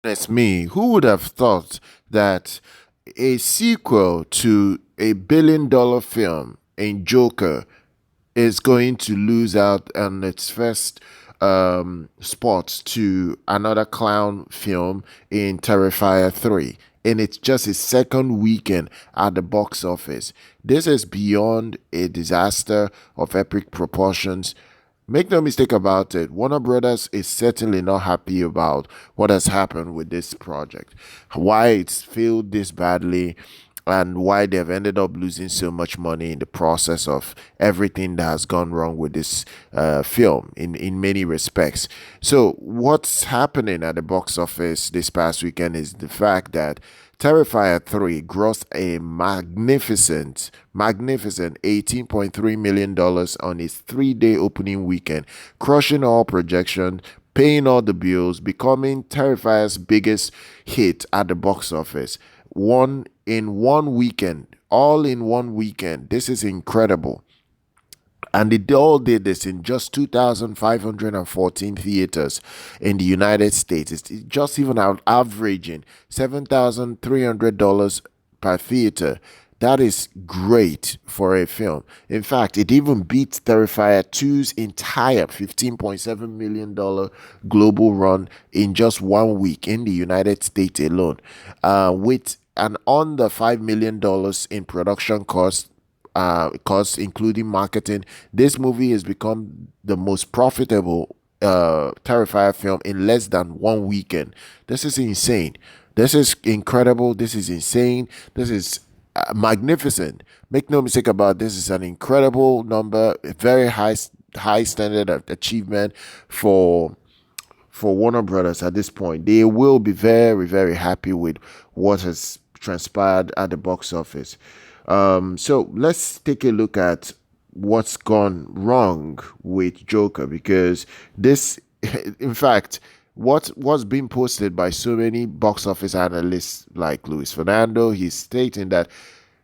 It's me. Who would have thought that a sequel to a billion-dollar film in Joker is going to lose out on its first spot to another clown film in Terrifier 3? And it's just its second weekend at the box office. This is beyond a disaster of epic proportions. Make no mistake about it, Warner Brothers is certainly not happy about what has happened with this project, why it's failed this badly, and why they've ended up losing so much money in the process of everything that has gone wrong with this film in many respects. So, what's happening at the box office this past weekend is the fact that Terrifier 3 grossed a magnificent $18.3 million dollars on its 3 day opening weekend, crushing all projections, paying all the bills, becoming Terrifier's biggest hit at the box office. One in one weekend, all in one weekend. This is incredible. And they all did this in just 2,514 theaters in the United States. It's just even averaging $7,300 per theater. That is great for a film. In fact, it even beats Terrifier 2's entire $15.7 million global run in just 1 week in the United States alone, with an under $5 million in production costs, including marketing. This movie has become the most profitable Terrifier film in less than 1 weekend. This is insane. This is incredible. This is insane. This is magnificent. Make no mistake about this. Is an incredible number, a very high standard of achievement for Warner Brothers at this point. They will be very, very happy with what has transpired at the box office. So let's take a look at what's gone wrong with Joker, because this, in fact, what's been posted by so many box office analysts like Luis Fernando, he's stating that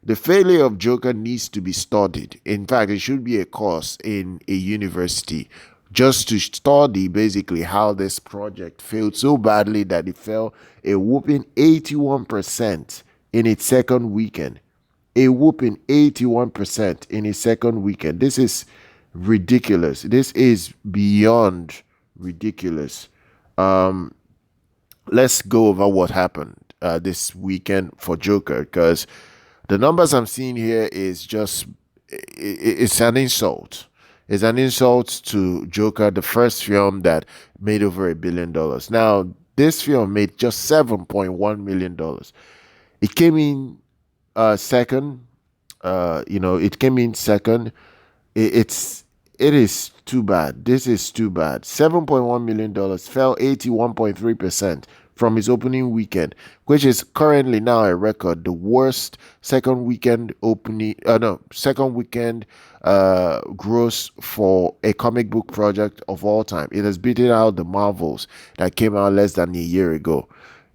the failure of Joker needs to be studied. In fact, it should be a course in a university just to study basically how this project failed so badly that it fell a whooping 81% in its second weekend. A whooping 81% in its second weekend. This is ridiculous. This is beyond ridiculous. Um, let's go over what happened this weekend for Joker, because the numbers I'm seeing here is just it's an insult. It's an insult to Joker, the first film that made over $1 billion. Now, this film made just $7.1 million. It came in second. It came in second. It is too bad. This is too bad. $7.1 million fell 81.3% from its opening weekend, which is currently now a record, the worst second weekend opening. No, second weekend gross for a comic book project of all time. It has beaten out the Marvels that came out less than a year ago.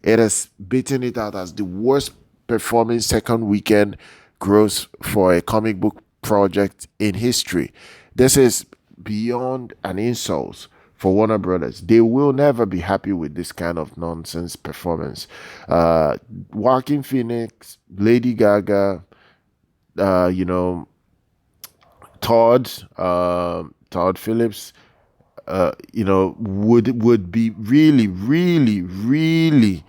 It has beaten it out as the worst performing second weekend gross for a comic book project in history. This is beyond an insult for Warner Brothers. They will never be happy with this kind of nonsense performance. Joaquin Phoenix, Lady Gaga, uh, you know, Todd, Todd Phillips, would be really, really, really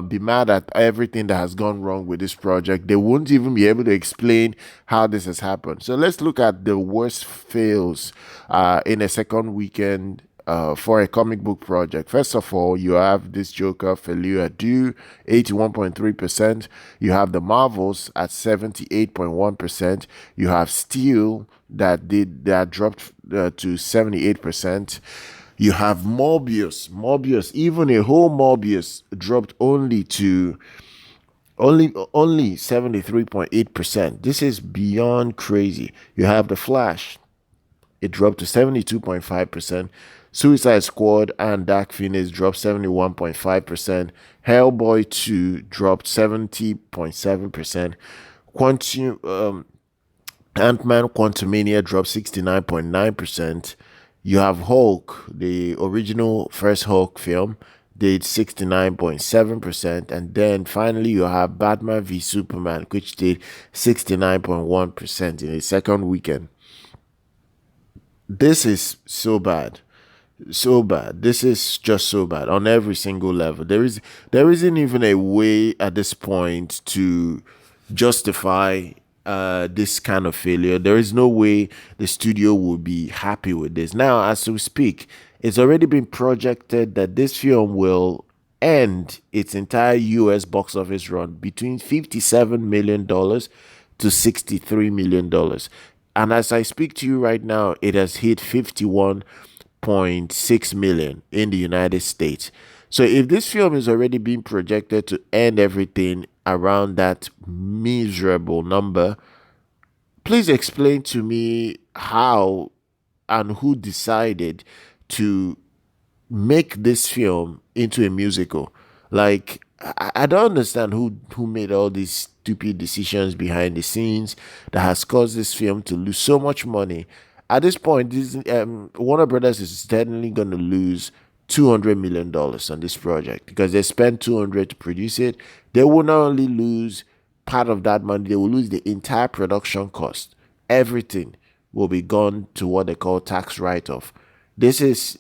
be mad at everything that has gone wrong with this project. They won't even be able to explain how this has happened. So let's look at the worst fails in a second weekend for a comic book project. First of all, you have this Joker, Folie, Deux, 81.3%. You have the Marvels at 78.1%. You have Steel that dropped to 78%. You have Morbius, even a whole Morbius dropped only 73.8%. This is beyond crazy. You have the Flash, it dropped to 72.5%. Suicide Squad and Dark Phoenix dropped 71.5%. Hellboy 2 dropped 70.7%. Quantum Ant-Man Quantumania dropped 69.9%. You have Hulk, the original first Hulk film, did 69.7%, and then finally you have Batman v Superman, which did 69.1% in the second weekend. This is so bad, so bad. This is just so bad on every single level. There isn't even a way at this point to justify this kind of failure. There is no way the studio will be happy with this. Now, as we speak, it's already been projected that this film will end its entire US box office run between $57 million to $63 million. And as I speak to you right now, it has hit 51.6 million in the United States. So if this film is already being projected to end everything around that miserable number, please explain to me how and who decided to make this film into a musical. Like, I don't understand who made all these stupid decisions behind the scenes that has caused this film to lose so much money. At this point, Warner Brothers is certainly going to lose $200 million on this project because they spent 200 to produce it. They will not only lose part of that money, they will lose the entire production cost. Everything will be gone to what they call tax write-off. This is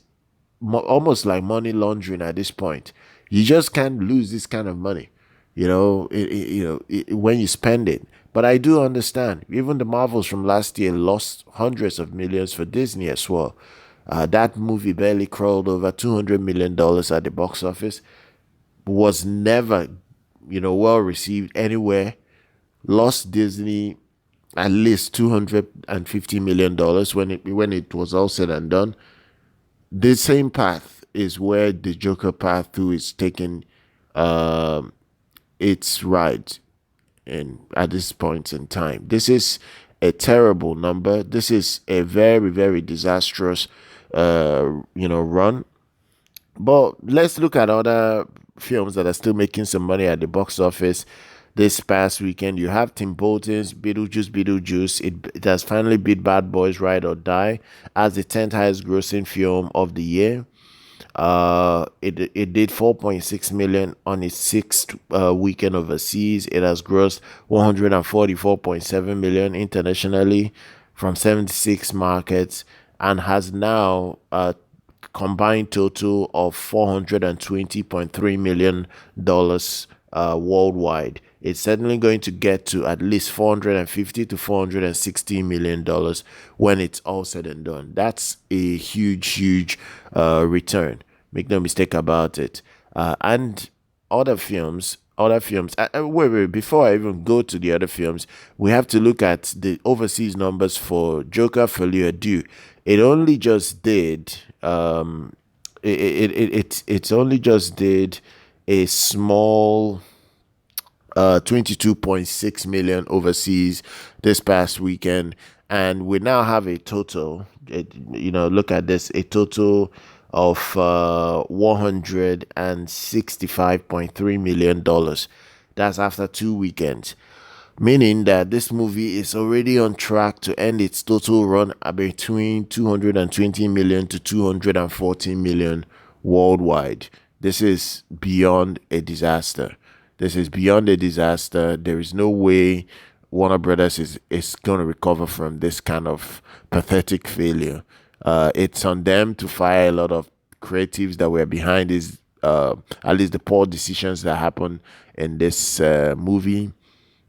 almost like money laundering at this point. You just can't lose this kind of money, when you spend it. But I do understand. Even the Marvels from last year lost hundreds of millions for Disney as well. That movie barely crawled over $200 million at the box office. Was never, well received anywhere. Lost Disney at least $250 million when it was all said and done. The same path is where the Joker path too is taking its ride in at this point in time. This is a terrible number. This is a very, very disastrous run. But let's look at other films that are still making some money at the box office. This past weekend, you have Tim Burton's Beetlejuice. It has finally beat Bad Boys Ride or Die as the 10th highest grossing film of the year. It did 4.6 million on its sixth weekend overseas. It has grossed 144.7 million internationally from 76 markets and has now a combined total of $420.3 million worldwide. It's certainly going to get to at least $450 to $460 million when it's all said and done. That's a huge return. Make no mistake about it. And other films. Wait. Before I even go to the other films, we have to look at the overseas numbers for Joker, Folie, Deux. It only just did. It only just did a small 22.6 million overseas this past weekend, and we now have a total, look at this, a total of $165.3 million. That's after 2 weekends, meaning that this movie is already on track to end its total run at between 220 million to 240 million worldwide. This is beyond a disaster. There is no way Warner Brothers is going to recover from this kind of pathetic failure. It's on them to fire a lot of creatives that were behind this, at least the poor decisions that happened in this movie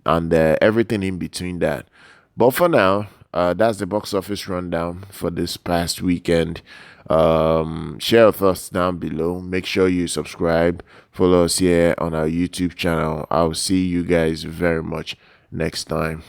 and everything in between that. But for now, that's the box office rundown for this past weekend. Share your thoughts down below. Make sure you subscribe. Follow us here on our YouTube channel. I'll see you guys very much next time.